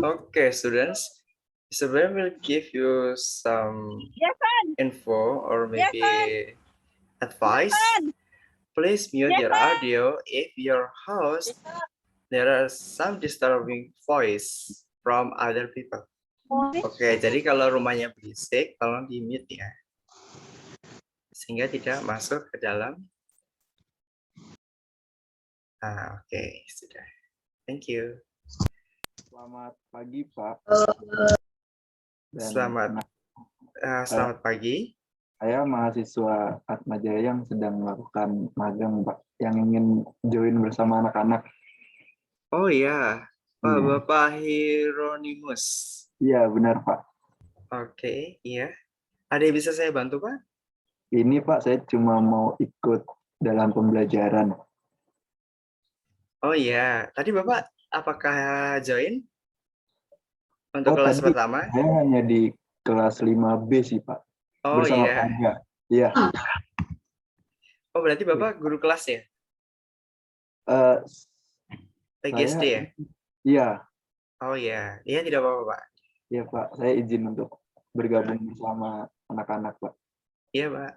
Okay, students. Isabel will give you some info or maybe advice. Please mute your audio if your house there are some disturbing voice from other people. Oke, jadi kalau rumahnya berisik, tolong di mute ya, sehingga tidak masuk ke dalam. Oke, sudah. Thank you. Selamat pagi, Pak. Selamat pagi. Saya mahasiswa Atmajaya yang sedang melakukan magang, Pak, yang ingin join bersama anak-anak. Oh iya, Pak Bapak Hieronymus. Iya, benar, Pak. Oke, iya. Ada yang bisa saya bantu, Pak? Ini, Pak, saya cuma mau ikut dalam pembelajaran. Oh iya, tadi Bapak apakah join untuk kelas pertama? Saya hanya di kelas 5B sih, Pak. Oh bersama iya. Pangga. Iya. Oh berarti Bapak guru kelas ya? PGSD ya? Iya. Oh iya, iya tidak apa-apa Pak. Iya Pak, saya izin untuk bergabung bersama anak-anak Pak. Iya Pak,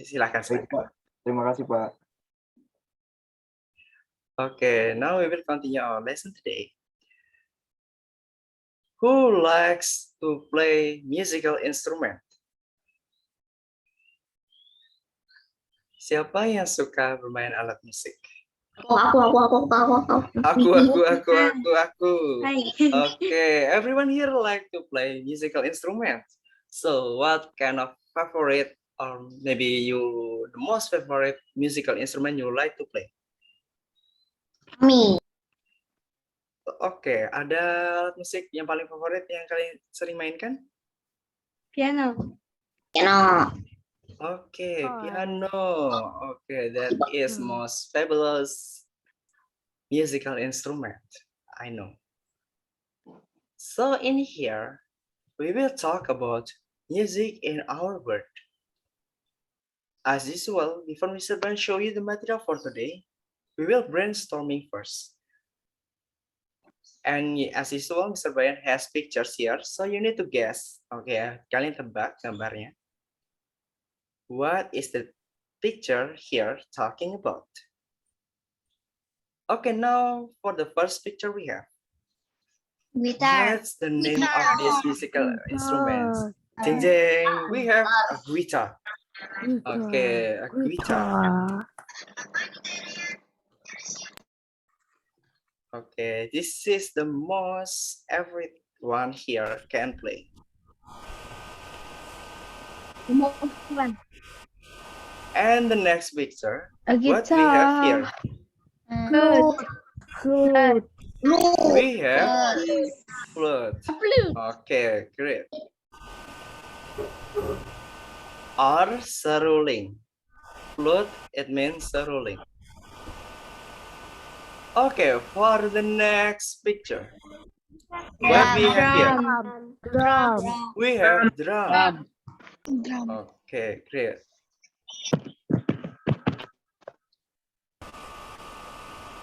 silakan. Pak. Terima kasih Pak. Okay, now we will continue our lesson today. Who likes to play musical instrument? Siapa yang suka bermain alat musik? Aku. Okay, everyone here like to play musical instrument. So, what kind of favorite or maybe the most favorite musical instrument you like to play? Me. Oke, ada alat musik yang paling favorit yang kalian sering mainkan? Piano. Okay, piano. Okay, that is most fabulous musical instrument. I know. So in here, we will talk about music in our world. As usual, before Mr. Ben show you the material for today, we will brainstorming first. And as usual, Mr. Brian has pictures here, so you need to guess. Okay, kalian tebak gambarnya. What is the picture here talking about? Okay, now for the first picture we have. Guitar. What's the name of this musical instruments? Jeng jeng, we have a guitar. Okay, a guitar. Okay, this is the most everyone here can play. And the next picture, what we have here? Flute. We have flute. Okay, great. Or seruling. Flute, it means seruling. Okay, for the next picture, what we have here? Drum. We have drum. Okay, great.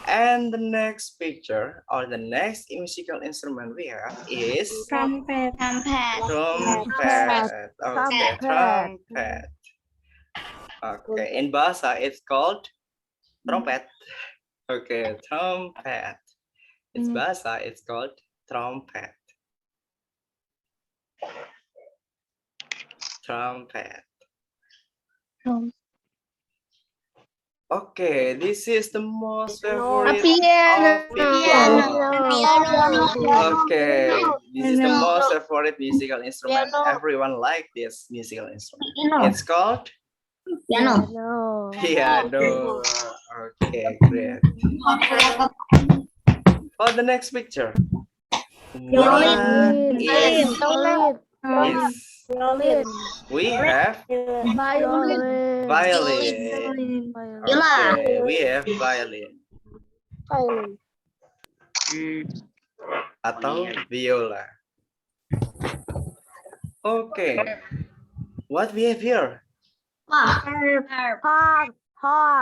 And the next picture or the next musical instrument we have is Trumpet. trumpet. Okay, trumpet. Okay, in Bahasa it's called trumpet. Okay, trumpet. It's Bahasa, it's called trumpet. Trumpet. Okay, this is the most favorite of people. Okay, this is the most favorite musical instrument. Everyone like this musical instrument. It's called Piano. piano. Okay, great. For the next picture, we have violin. Okay, we have violin. Atau viola. Okay, what we have here?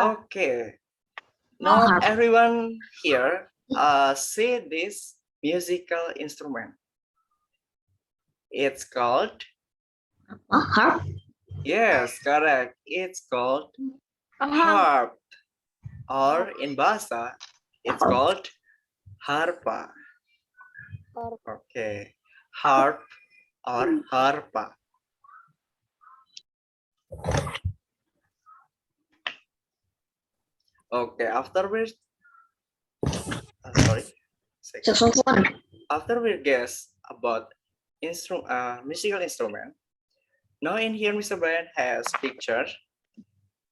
Okay, not everyone here see this musical instrument. It's called, Harp. yes, correct. It's called harp. Or in bahasa, it's called harpa. Okay, harp or harpa. Okay, after we Saxophone. after we guess about musical instrument, now in here Mr. Brian has picture.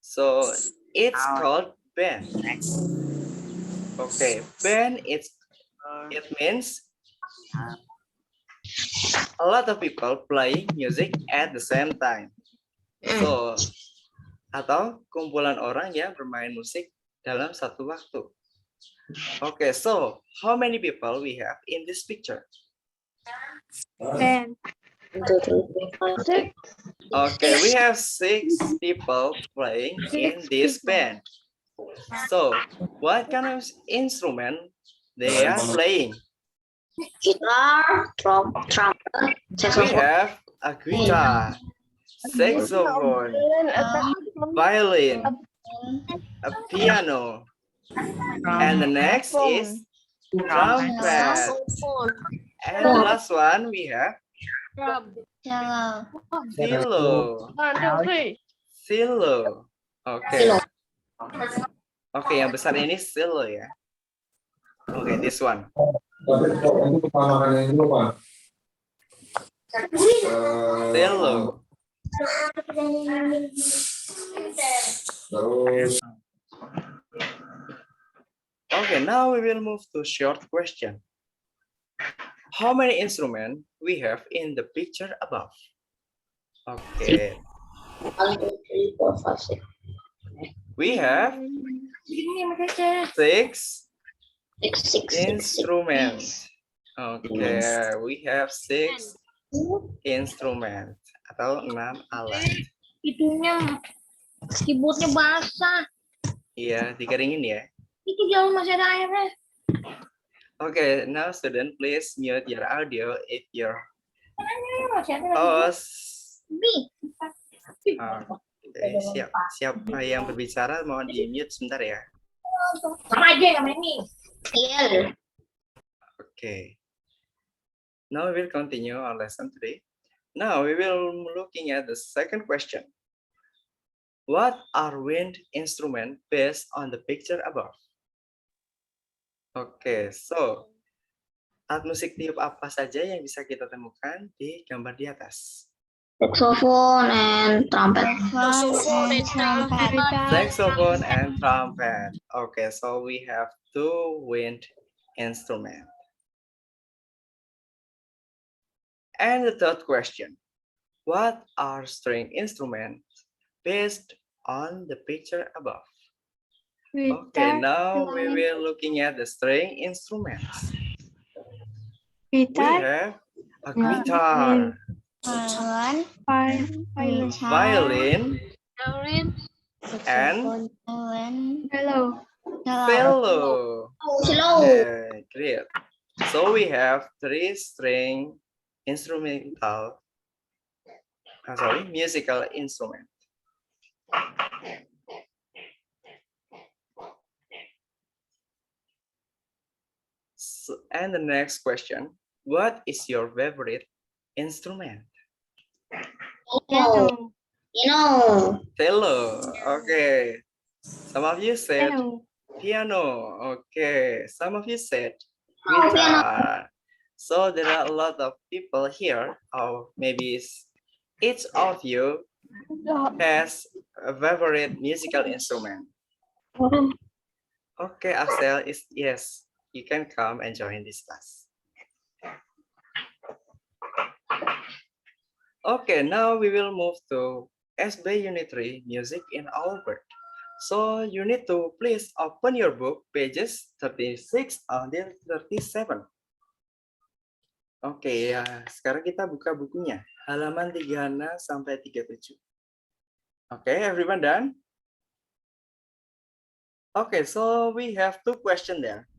So it's called band. Okay, band it means a lot of people playing music at the same time. So atau kumpulan orang yang bermain musik dalam satu waktu. Okay, so how many people we have in this picture? 10. Okay, we have 6 people playing in this band. So, what kind of instrument they are playing? Guitar, trumpet, We saxophone. have a guitar, saxophone, violin, a piano, and the next is trumpet. And the last one we have cello. Cello. Okay. Oke, yang besar ini cello ya. Oke, this one. Cello. Okay, now we will move to short question. How many instruments we have in the picture above? Okay. We have 6 instruments. Okay, we have 6 instruments atau 6 alat. Itunya keyboardnya basah. Iya, dikeringin ya. Itu jauh masih ada airnya. Okay, now student, please mute your audio if your host. Okay, siapa yang berbicara mohon di mute sebentar ya. Sama aja sama ini. Iya. Okay. Now we will continue our lesson today. Now we will looking at the second question. What are wind instruments based on the picture above? Okay, so alat musik tiup apa saja yang bisa kita temukan di gambar di atas? Saxophone and trumpet. Saxophone and trumpet. Okay, so we have 2 wind instruments. And the third question, what are string instruments based on the picture above? Okay, now we will looking at the string instruments. We have a guitar, violin, and cello. Okay, great. So we have 3 string musical instrument. So, and the next question, what is your favorite instrument? Piano. Cello. Okay. Some of you said piano. Okay. Some of you said guitar. So there are a lot of people here, or maybe each of you has a favorite musical instrument. Okay, Axel, yes, you can come and join this class. Okay, now we will move to SB Unit 3, Music in Our World. So you need to please open your book, pages 36 until 37. Oke, ya, sekarang kita buka bukunya, halaman 36 sampai 37. Oke, everyone done? Okay, so we have 2 questions there.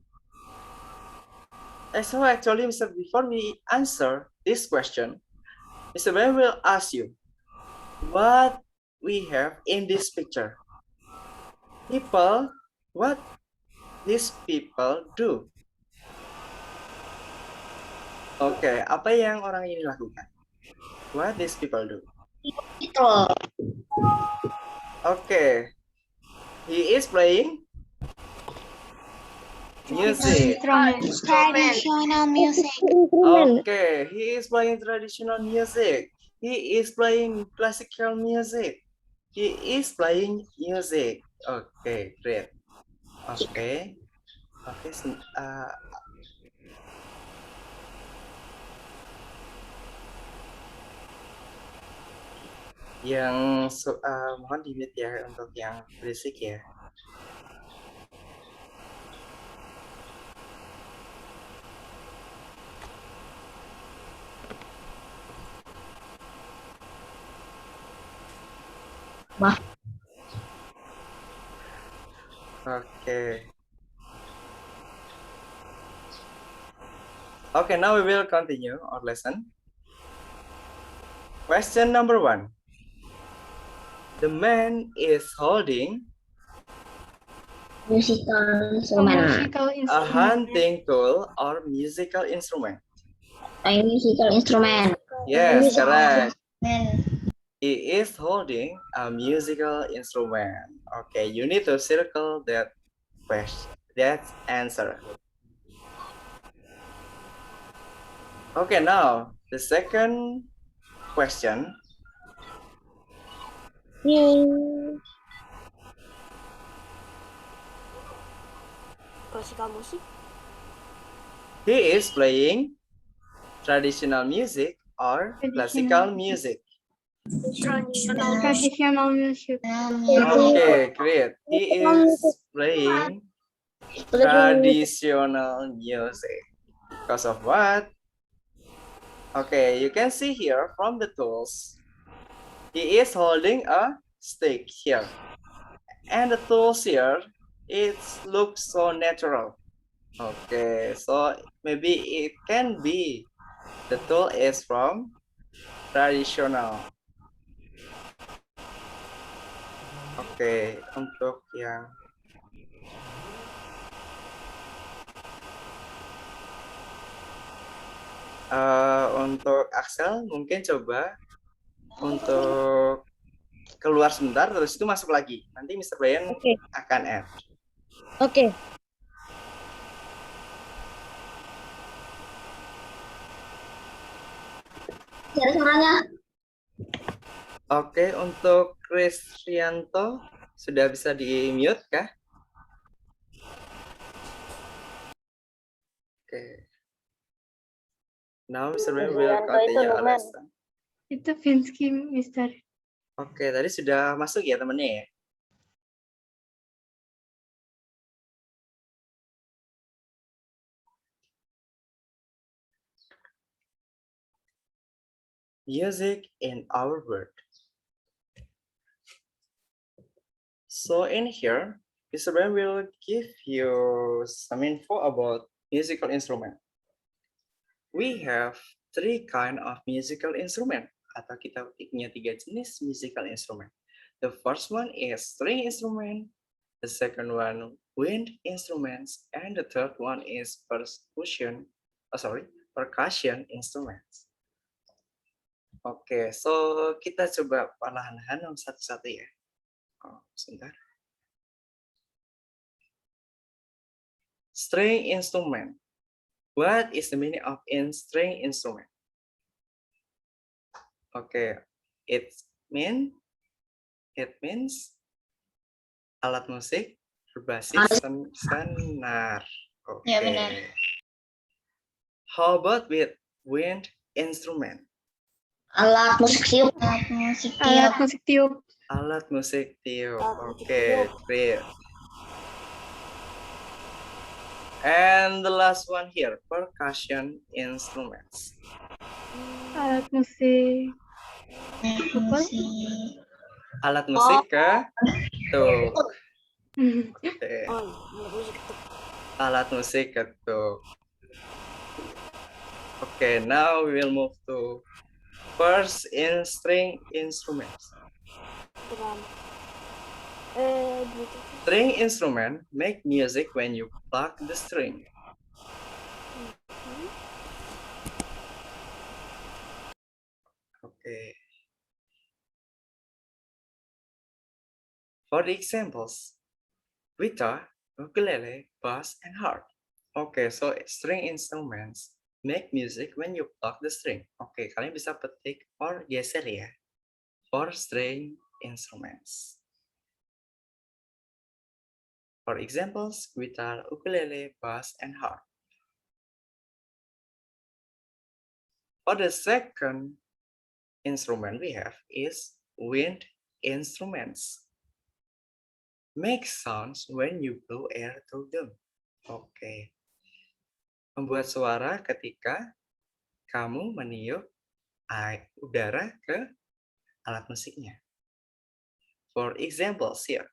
So actually, before we answer this question, Mr. Ben will ask you what we have in this picture. People, what these people do? Oke, apa yang orang ini lakukan? What these people do? Itu. Okay, he is playing music. Traditional music. Okay, he is playing traditional music. He is playing classical music. He is playing music. Okay, great. Okay, yang mohon di-mute ya untuk yang berisik ya. Wah. Okay. Okay, now we will continue our lesson. Question number 1. The man is holding Musical instrument. a hunting tool or musical instrument. A musical instrument. Yes, correct. He is holding a musical instrument. Okay, you need to circle that question, that answer. Okay, now the second question. Classical music. He is playing traditional music or classical music. Traditional music. Okay, great. He is playing traditional music. Because of what? Okay, you can see here from the tools, he is holding a stick here. And the tools here, it looks so natural. Okay, so maybe it can be the tool is from traditional. Oke, untuk yang untuk Axel mungkin coba untuk keluar sebentar terus itu masuk lagi. Nanti Mr. Brian akan add. Oke. Cari suaranya. Oke, untuk Krisrianto sudah bisa di-mute kah? Oke. Now Mr. Brian will continue our lesson. Itu Finsky, Mister. Oke, tadi sudah masuk ya temennya ya? Music in our world. So in here, Mr. Brian will give you some info about musical instrument. We have 3 kind of musical instrument, atau kita punya 3 jenis musical instrument. The first one is string instrument, the second one wind instruments, and the third one is percussion instruments. Oke, so kita coba perlahan-lahan satu-satu ya. Sebentar. String instrument. What is the meaning of string instrument? Okay, it means alat musik berbasis senar. Okay. Ya, benar. How about with wind instrument? Alat musik tiup. Alat musik tiup. Alat musik tiup. Okay, great. And the last one here, percussion instruments. Alat musik. Alat musik ketuk. Okay. Alat musik ketuk. Okay, now we will move to first in string instruments. String instrument make music when you pluck the string. Okay. For the examples, guitar, ukulele, bass, and harp. Okay, so string instruments make music when you pluck the string. Oke, kalian bisa petik or geser ya. For string instruments. For examples, guitar, ukulele, bass, and harp. For the second instrument we have is wind instruments. Make sounds when you blow air to them. Oke. Membuat suara ketika kamu meniup udara ke alat musiknya. For examples here,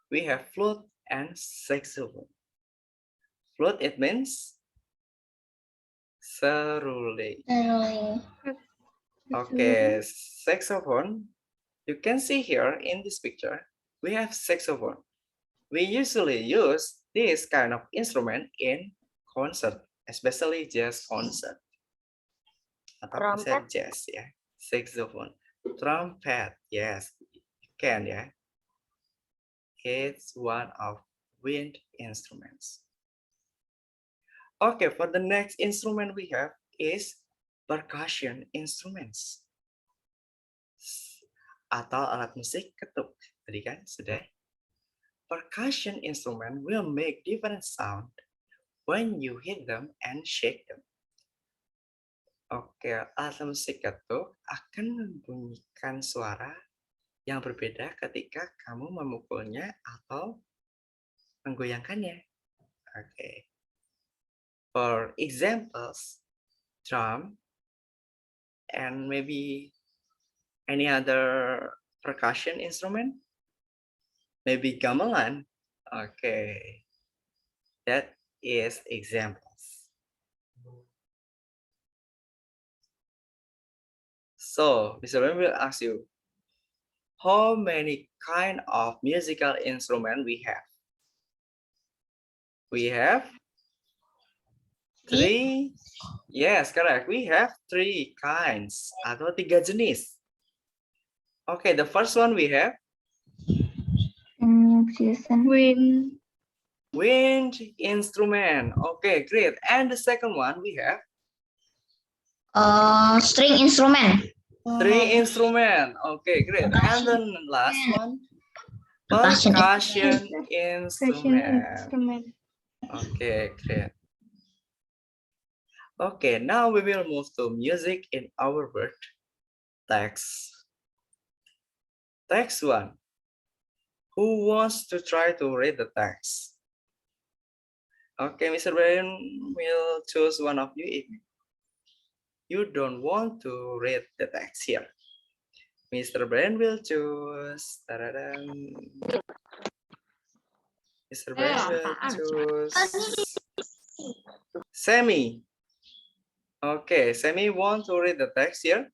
we have flute and saxophone. Flute, it means seruling. Okay, saxophone, you can see here in this picture, we have saxophone. We usually use this kind of instrument in concert, especially jazz concert. Atau konser jazz ya, saxophone. Trumpet, yes, you can ya. It's one of wind instruments. Okay, for the next instrument we have is percussion instruments. Atau alat musik ketuk. Tadi kan sudah. Percussion instrument will make different sound when you hit them and shake them. Oke, alat musik ketuk akan membunyikan suara yang berbeda ketika kamu memukulnya atau menggoyangkannya. Oke. For examples, drum and maybe any other percussion instrument, maybe gamelan. Okay, that is examples. So, Mr. Ben will ask you, how many kind of musical instrument we have? We have 3. Yes, correct. We have 3 kinds atau 3 jenis. Okay, the first one we have wind instrument. Okay, great. And the second one we have String instrument. string instrument. Okay, great. And the last one percussion instrument. Okay, great. Okay, now we will move to music in our word text. Text 1. Who wants to try to read the text? Okay, Mr. Brian will choose one of you if you don't want to read the text here. Mr. Brian will choose. Mr. Brian will choose Sammy. Okay, Sammy want to read the text here?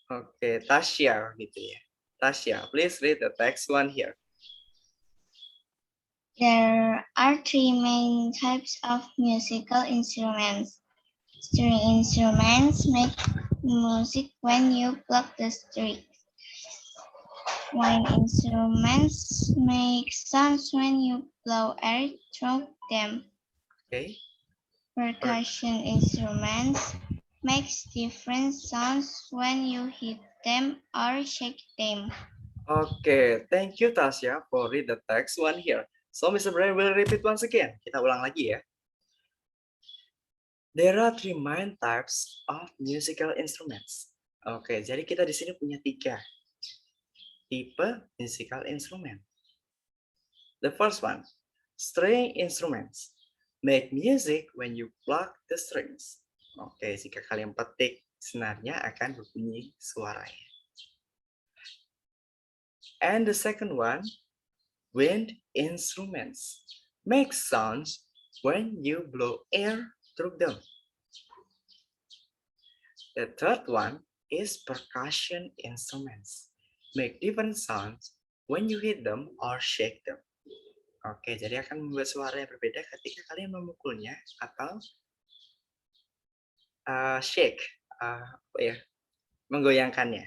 Okay, Tasya gitu ya. Tasya, please read the text 1 here. There are 3 main types of musical instruments. String instruments make music when you pluck the strings. Wind instruments make sounds when you blow air through them. Okay. Percussion instruments makes different sounds when you hit them or shake them. Okay, thank you Tasya for read the text 1 here. So Mr. Brian will repeat once again. Kita ulang lagi ya. There are 3 main types of musical instruments. Oke, jadi kita di sini punya 3 tipe musical instrument. The first one, string instruments. Make music when you pluck the strings. Oke, jika kalian petik senarnya akan berbunyi suaranya. And the second one, wind instruments. Make sounds when you blow air through them. The third one is percussion instruments. Make different sounds when you hit them or shake them. Oke, jadi akan membuat suara yang berbeda ketika kalian memukulnya atau shake, menggoyangkannya.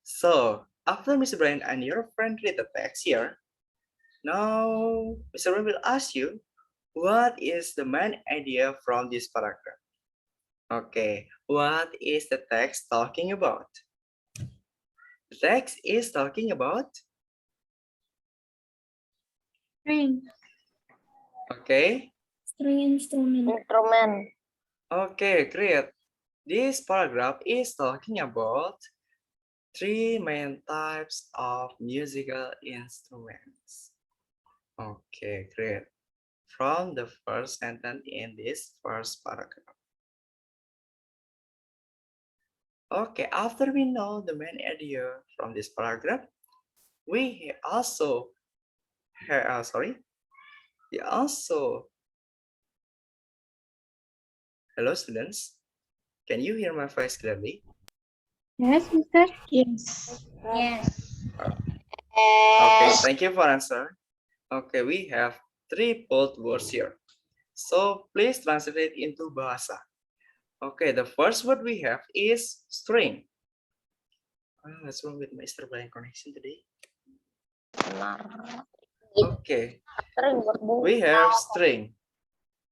So, after Mr. Brian and your friend read the text here, now Mr. Brian will ask you, what is the main idea from this paragraph? Okay, what is the text talking about? The text is talking about String. Okay. String instrument. Okay, great. This paragraph is talking about 3 main types of musical instruments. Okay, great. From the first sentence in this first paragraph. Okay, after we know the main idea from this paragraph, we also hello students, can you hear my voice clearly? Yes, Mister. Yes. Okay, thank you for answer. Okay, we have 3 bold words here. So please translate into bahasa. Okay, the first word we have is string. What's wrong with Mr. Brian connection today? Okay, we have string.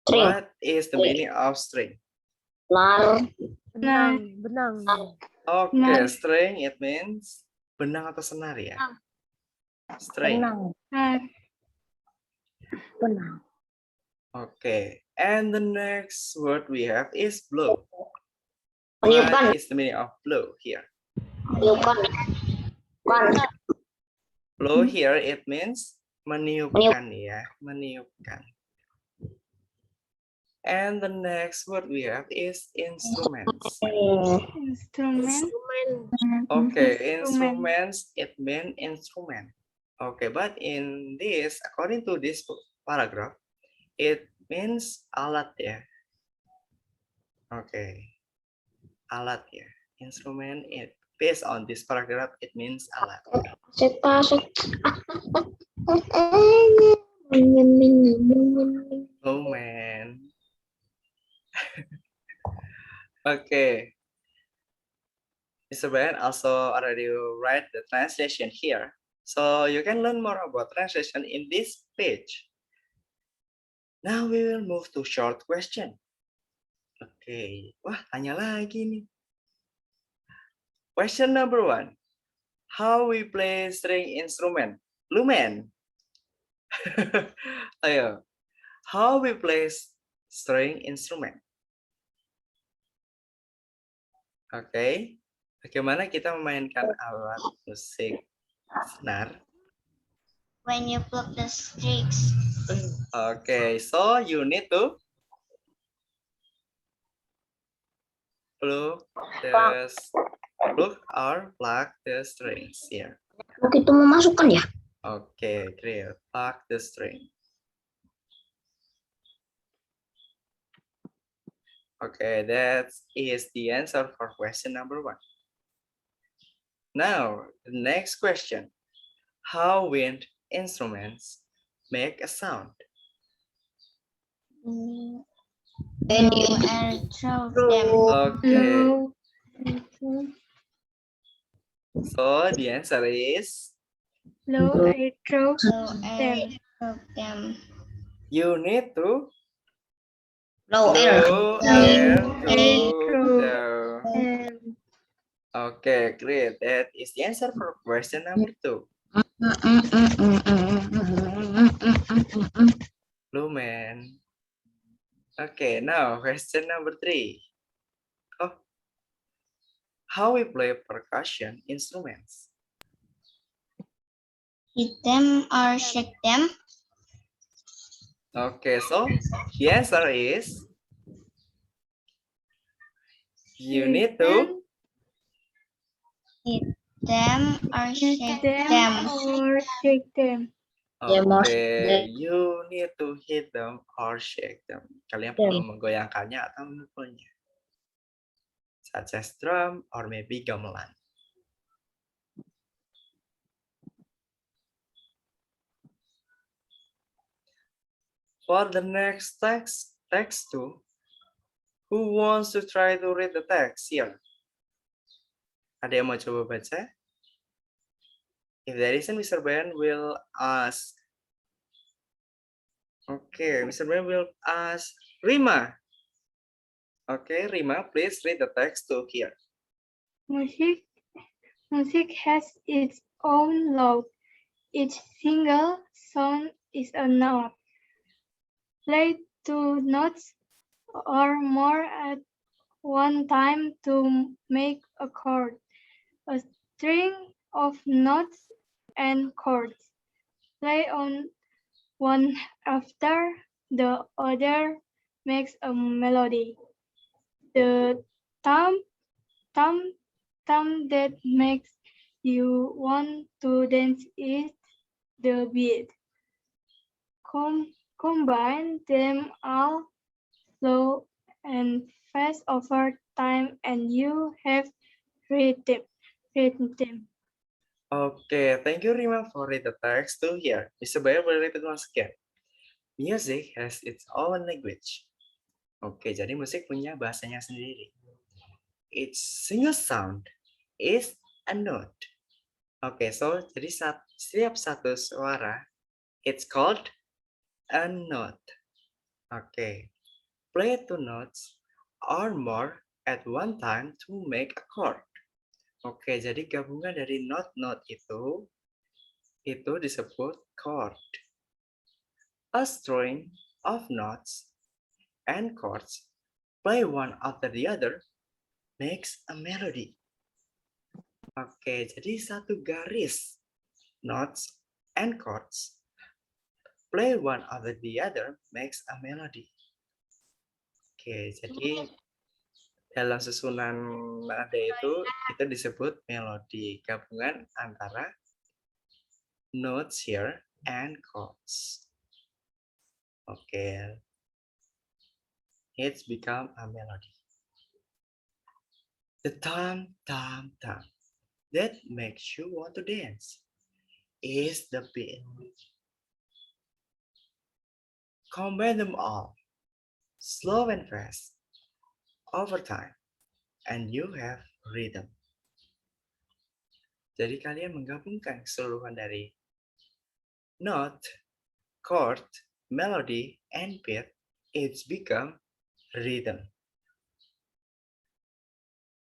What is the meaning of string? Benang. Okay, Senar. string it means benang atau senar ya? String. Okay, and the next word we have is blow. What is the meaning of blow here? Blow here it means meniupkan ya, meniupkan. And the next word we have is instruments. Instrument. Okay, instruments it means instrument. Okay, but in this, according to this paragraph, it means alat ya. Okay, alat ya. Instrument it based on this paragraph it means alat. Oh man. Okay. Mr. Brian also already write the translation here. So you can learn more about translation in this page. Now we will move to short question. Okay. Wah, tanya lagi nih. Question number 1. How we play string instrument? Lumen. Ayo. How we play string instrument? Oke. Bagaimana kita memainkan alat musik senar? When you pluck the strings. Okay, so you need to plug the strings here. Begitu memasukkan ya. Okay, great. Plug the string. Okay, that is the answer for question number 1. Now, the next question. How wind instruments make a sound? When you throw them. Okay, Blow. so the answer is Blow. I throw So them. them. you need to Blow air. blow air Throw through the. them. Okay, great. That is the answer for question number 2. Lumen. Okay, now question number 3. Oh, how we play percussion instruments? Hit them or shake them. Okay, so the answer is you need to Hit them or shake Them them. or shake them. Ya, mau Oke, you need to hit them or shake them. Kalian perlu menggoyangkannya atau memukulnya. Such as drum or maybe gamelan. For the next text 2, who wants to try to read the text here? Ada yang mau coba baca? If there isn't, Mr. Ben will ask. Okay, Mr. Ben will ask Rima. Okay, Rima, please read the text to here. Music has its own law. Each single sound is a note. Play two notes or more at one time to make a chord. A string of notes and chords. Play on one after the other makes a melody. The thumb that makes you want to dance is the beat. Combine them all slow and fast over time and you have rhythm. Okay, thank you, Rima, for read the text to here. Mr. Bayer will repeat once again. Music has its own language. Oke, jadi musik punya bahasanya sendiri. Each single sound is a note. Oke, so jadi setiap satu suara, it's called a note. Oke, play two notes or more at one time to make a chord. Oke, jadi gabungan dari note-note itu disebut chord. A string of notes and chords play one after the other makes a melody. Oke, jadi satu garis notes and chords play one after the other makes a melody. Oke, jadi dalam susunan nada itu disebut melodi, gabungan antara notes here and chords. Oke, it's become a melody. The thumb that makes you want to dance is the beat. Combine them all, slow and fast, over time, and you have rhythm. Jadi kalian menggabungkan keseluruhan dari note, chord, melody, and beat, it's become rhythm.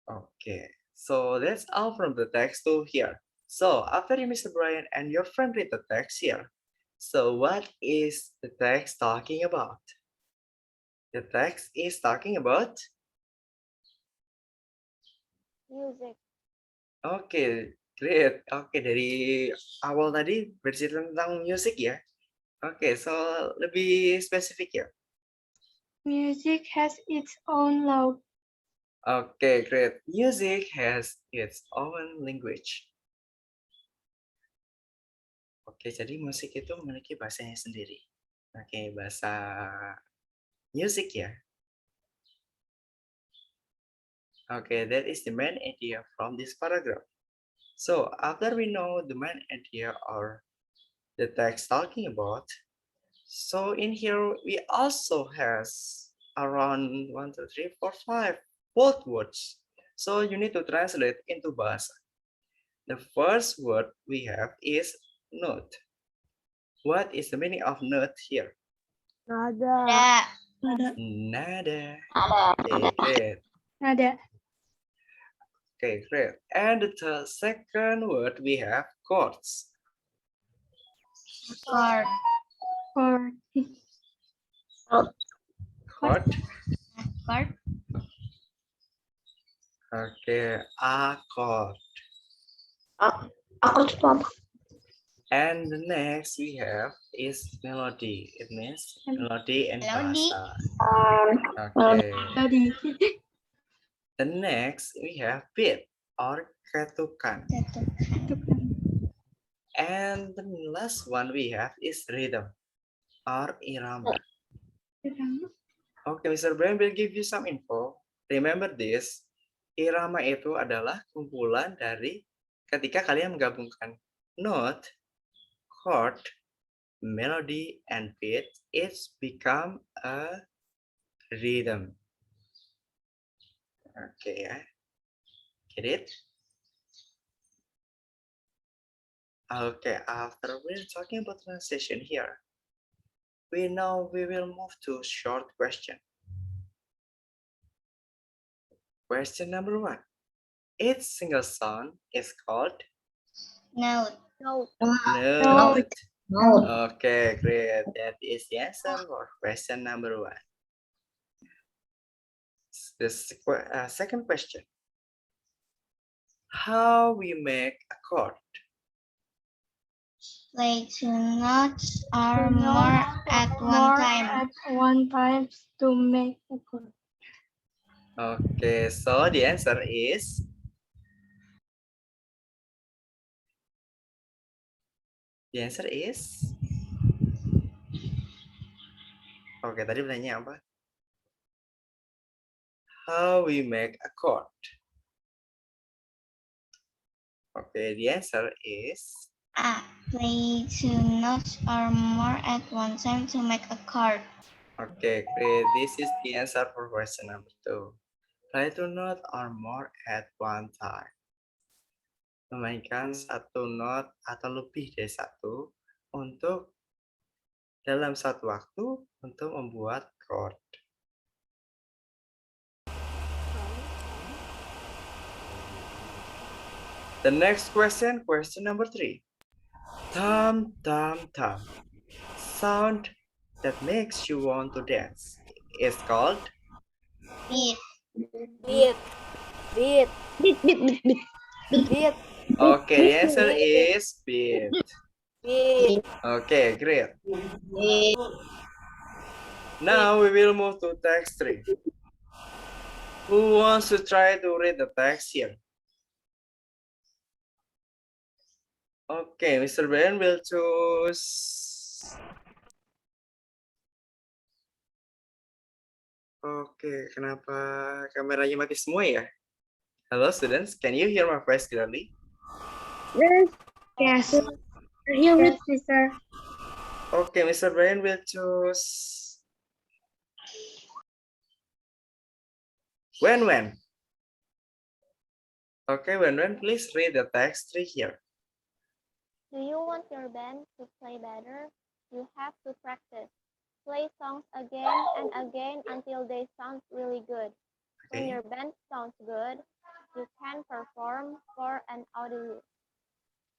Okay, so that's all from the text to here. So after you, Mr. Brian, and your friend read the text here, so what is the text talking about? The text is talking about Music. Oke, great. Oke, dari awal tadi bercerita tentang musik ya. Oke, so lebih spesifik ya. Music has its own law. Oke, great. Music has its own language. Oke, jadi musik itu memiliki bahasanya sendiri. Oke, bahasa musik ya. Okay, that is the main idea from this paragraph. So after we know the main idea or the text talking about, so in here we also has around 1, 2, 3, 4, 5 both words. So you need to translate into bahasa. The first word we have is note. What is the meaning of note here? Nada. Nada. Okay, great. Nada. Okay, great. And the second word we have chords. Chord. Chord. Chord. Chord. Okay, a chord. Aku coba. And the next we have is melody. It means melody and Melody. bahasa. Okay. Melody. The next we have beat or ketukan. And the last one we have is rhythm or irama. Okay, Mr. Brian will give you some info. Remember this, irama itu adalah kumpulan dari ketika kalian menggabungkan note, chord, melody, and beat, it's become a rhythm. Okay, ya. Get it? Okay, after we're talking about transition here, we will move to short question. Question number 1. Each single sound is called Note. note. Okay, great. That is the answer for question number 1. The second question. How we make a chord? Play 2 notes or more at one time. At one time to make a chord. Okay, so the answer is Oke, tadi bilangnya apa? How we make a chord? Okay, the answer is A. Play 2 notes or more at one time to make a chord. okay, great. This is the answer for question number 2. Play 2 notes or more at one time. Memainkan satu not atau lebih dari satu untuk dalam satu waktu untuk membuat chord. The next question, question number 3. Thumb, thumb, thumb. Sound that makes you want to dance is called Beat. Beat. Okay, the answer is beat. Beat. Okay, great. Now we will move to text 3. Who wants to try to read the text here? Okay, Mr. Brian will choose. Okay, kenapa kameranya mati semua ya? Hello students, can you hear my voice clearly? Yes. Yes, teacher. Okay, Mr. Brian will choose. When? Okay, when, please read the text 3 here. Do you want your band to play better? You have to practice. Play songs again and again until they sound really good. When Okay. your band sounds good, you can perform for an audience.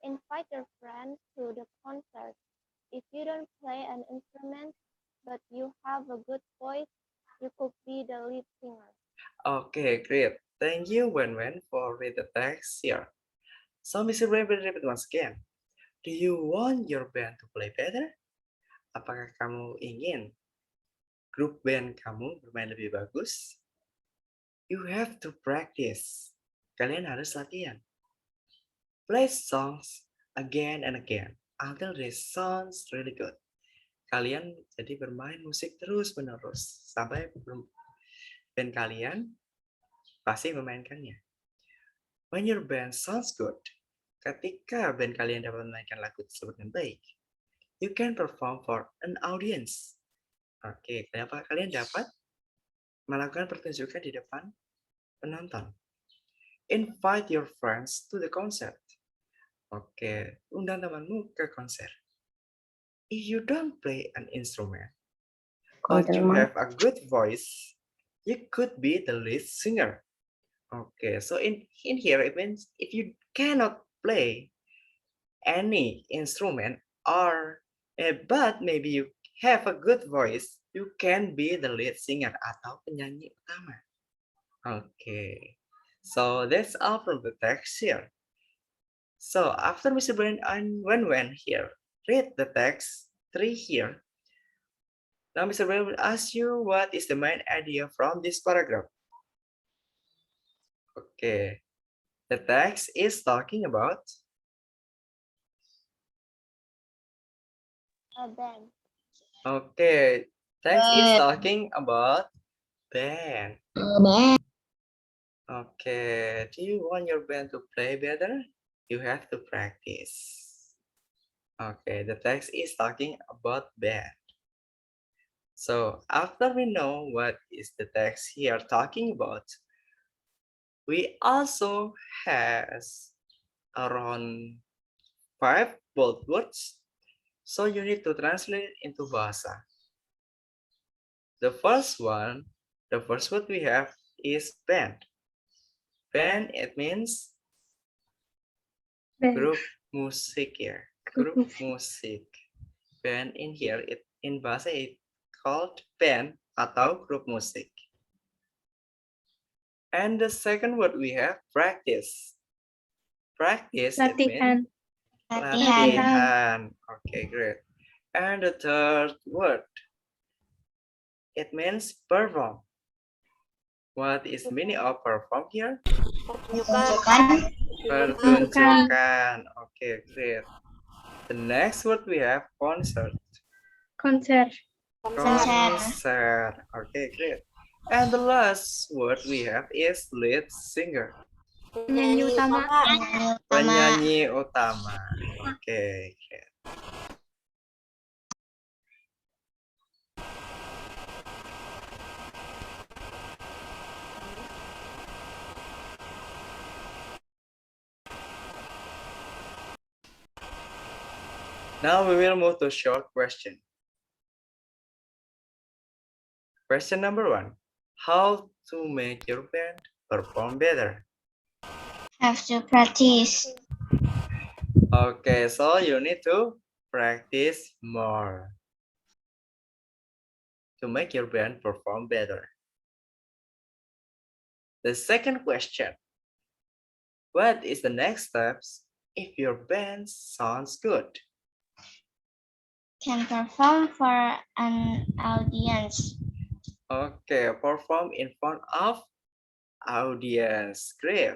Invite your friends to the concert. If you don't play an instrument, but you have a good voice, you could be the lead singer. Okay, great. Thank you, Wen, for read the text here. So, Mr. Brian will repeat once again. Do you want your band to play better? Apakah kamu ingin grup band kamu bermain lebih bagus? You have to practice. Kalian harus latihan. Play songs again and again until they sounds really good. Kalian jadi bermain musik terus-menerus sampai band kalian pasti memainkannya. When your band sounds good, ketika band kalian dapat memainkan lagu tersebut dengan baik, you can perform for an audience. Oke, kenapa kalian dapat melakukan pertunjukan di depan penonton? Invite your friends to the concert. Oke, undang temanmu ke konser. If you don't play an instrument, but you have a good voice, you could be the lead singer. Okay, so in here it means if you cannot play any instrument or but maybe you have a good voice, you can be the lead singer atau penyanyi utama. Okay, so that's all from the text here. So after Mr. Brian and when here, read the text 3 here. Now Mr. Brian will ask you what is the main idea from this paragraph. Okay, the text is talking about A band. Okay, text is talking about band. Okay, do you want your band to play better? You have to practice. Okay, the text is talking about band. So after we know what is the text here talking about, we also has around 5 bold words. So you need to translate into bahasa. The first word we have is band. Band, it means Band. group musik ya. Group musik. Band in here, in bahasa it called band atau grup musik. And the second word we have practice. Practice, it means latihan. Okay, great. And the third word, it means perform. What is the meaning of perform here? Pertunjukan. Okay, great. The next word we have concert. Concert. Concert. Okay, great. And the last word we have is lead singer. Penyanyi utama. Penyanyi utama. Okay, great. Now we will move to short question. Question number 1. How to make your band perform better? Have to practice. Okay, so you need to practice more to make your band perform better. The second question. What is the next steps if your band sounds good? Can perform for an audience. Okay, perform in front of audience. Great.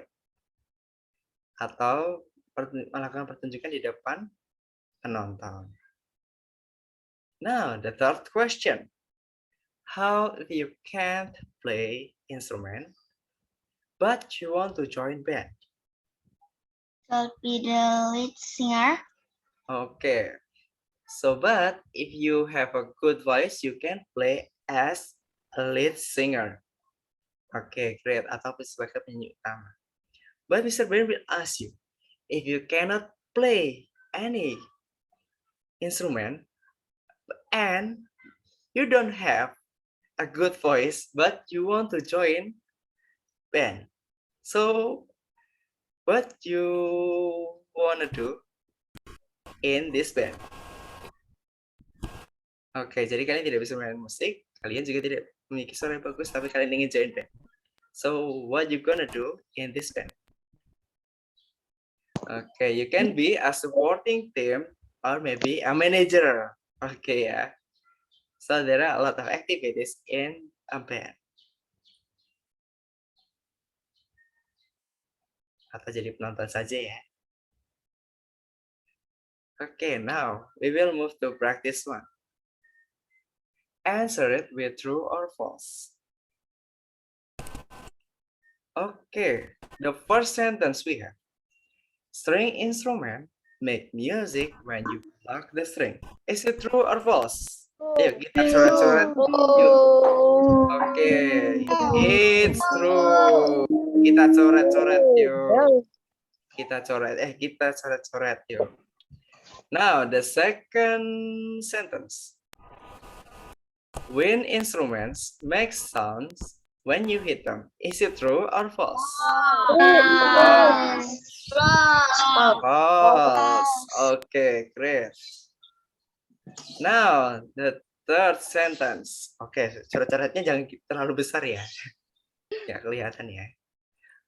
Atau melakukan pertunjukan di depan penonton. Now, the third question. How if you can't play instrument, but you want to join band? Could be the lead singer. Okay. So, but if you have a good voice, you can play as a lead singer. Okay, great. Atau sebagai penyanyi utama. But Mr. Ben will ask you, if you cannot play any instrument and you don't have a good voice, but you want to join band, so what you wanna do in this band? Oke, jadi kalian tidak bisa main musik, kalian juga tidak memiliki suara yang bagus, tapi kalian ingin join band. So what you gonna do in this band? Okay, you can be a supporting team or maybe a manager. Okay, ya. So there are a lot of activities in a band. Atau jadi penonton saja ya. Okay, now we will move to practice 1. Answer it with true or false. Okay, the first sentence we have. String instrument make music when you pluck the string. Is it true or false? Ayo kita coret-coret. Okay, it's true. Kita coret-coret yuk. Kita coret-coret yuk. Now the second sentence. Wind instruments make sounds when you hit them. Is it true or false? False. Okay, great. Now the third sentence. Okay, coret-coretnya jangan terlalu besar ya. Ya kelihatan ya.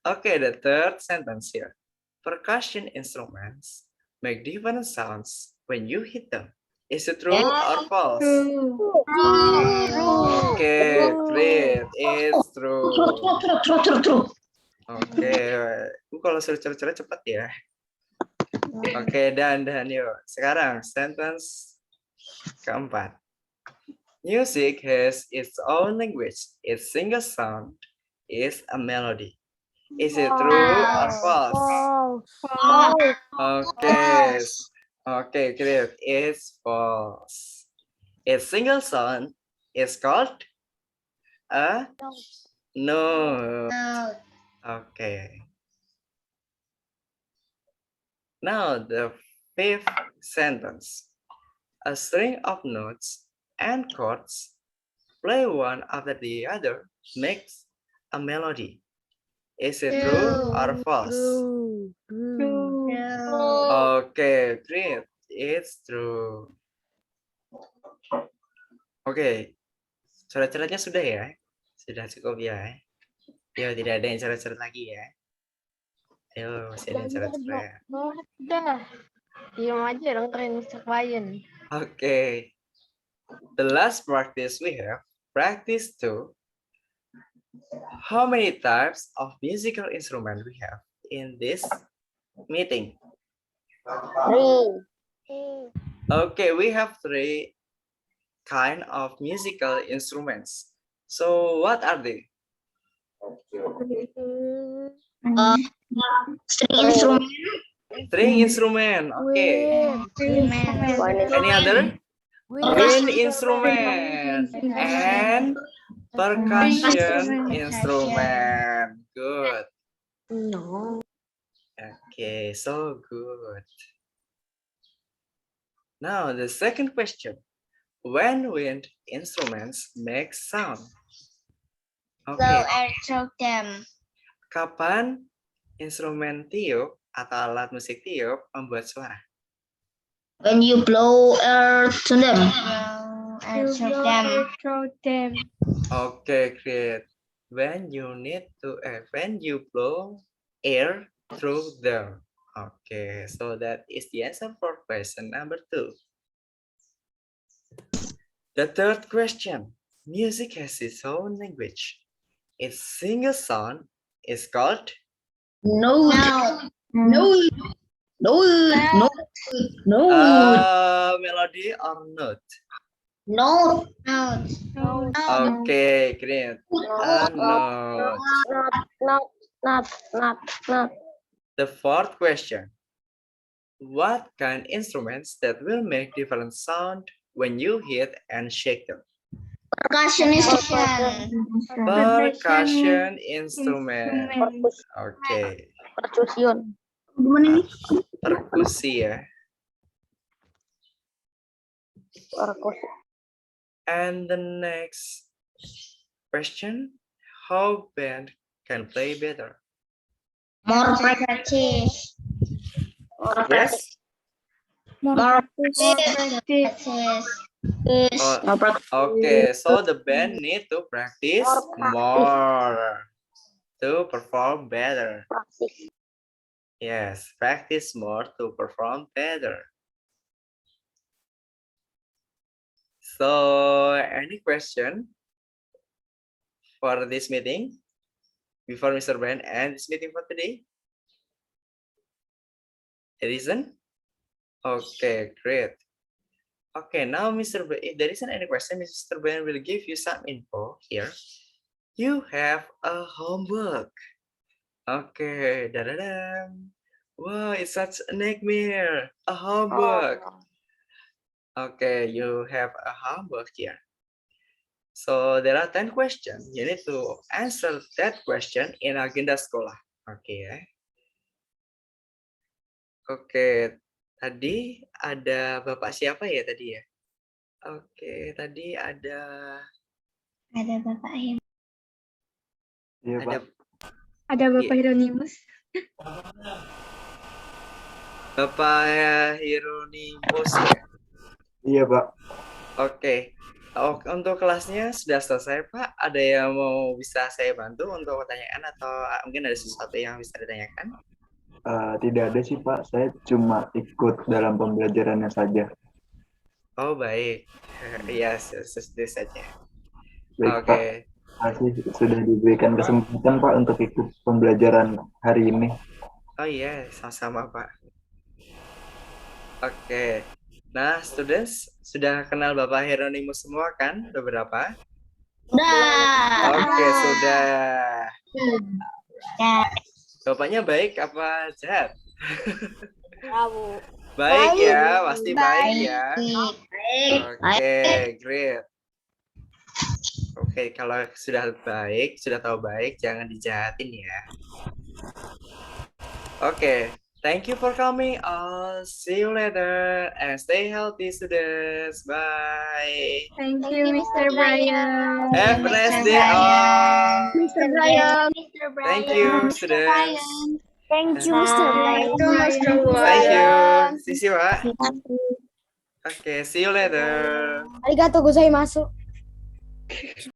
Okay, the third sentence here. Percussion instruments make different sounds when you hit them. Is it true or false? Okay, great. It's true. Oke, kalau suruh coret-coret cepat ya. Oke, dan yuk. Sekarang sentence Keempat. Music has its own language. Its single sound is a melody. Is it true or false? Okay. Okay, great. It's false. Its single sound is called a note. Okay. Now the fifth sentence. A string of notes and chords play one after the other makes a melody. Is it true or false? True. Okay, great. It's true. Oke, coret-coretnya sudah ya? Sudah cukup ya? Yo, tidak ada yang coret-coret lagi ya? Ayo, masih ada yang coret-coret. Udah. Diam aja dong, tren Mr. Klien. Okay. The last practice we have, practice 2. How many types of musical instrument we have in this meeting? 3. Okay, we have 3 kind of musical instruments. So what are they? String instrument. String instrument. Okay. Any other? Wind instrument and percussion instrument. Good. No. Okay, so good. Now the second question. When wind instruments make sound? Blow Okay. air through them. Kapan instrumen tiup atau alat musik tiup membuat suara? When you blow air to them. Blow air through them. Throw them. Okay, great. When you blow air through them. Okay, so that is the answer for question number 2. The third question. Music has its own language. Its single sound is called No. melody or note. No. Note. Okay, great. Note. Not. The fourth question. What kind instruments that will make different sound when you hit and shake them? Percussion instrument. Percussion instrument. Okay. Percussion. Perkusi ya. And the next question. How band can play better? More Practice. Yes? More Practice. Okay, so the band need to practice more to perform better. Yes, practice more to perform better. So, any question for this meeting before Mr. Ben and this meeting for today? There isn't? Okay, great. Okay, now Mr. Ben, if there isn't any question, Mr. Ben will give you some info here. You have a homework. Okay, da-da-dam. Wow, it's such a nightmare. A homework. Okay, you have a homework here. So there are 10 questions. You need to answer that question in agenda sekolah. Okay. Oke, tadi ada Bapak siapa ya tadi ya? Oke, tadi ada Bapak Him. Iya, Pak. Ada Bapak Hieronymus. Bapak Hieronymus ya? Iya, Pak. Oke. Untuk kelasnya sudah selesai, Pak. Ada yang mau bisa saya bantu untuk pertanyaan atau mungkin ada sesuatu yang bisa ditanyakan? Tidak ada sih, Pak. Saya cuma ikut dalam pembelajarannya saja. Oh, baik. Iya, sesuai saja. Baik, Oke. Pak. Masih sudah diberikan kesempatan, Pak, untuk ikut pembelajaran hari ini. Oh iya, sama-sama, Pak. Oke. Nah, students, sudah kenal Bapak Hieronymus semua kan? Beberapa? Udah. Oke, sudah. Ya. Bapaknya baik apa jahat? Bravo. Baik ya, pasti baik ya. Baik. Oke, great. Oke, kalau sudah baik, sudah tahu baik, jangan dijahatin ya. Oke, thank you for coming. I'll see you later and stay healthy, students. Bye. Thank you, Mr. Brian. Have a nice day all. Mr. Brian. Thank you, students. Thank you, Mr. Brian. Thank you. See you, Pak. Okay, see you later. Arigatou gozaimasu.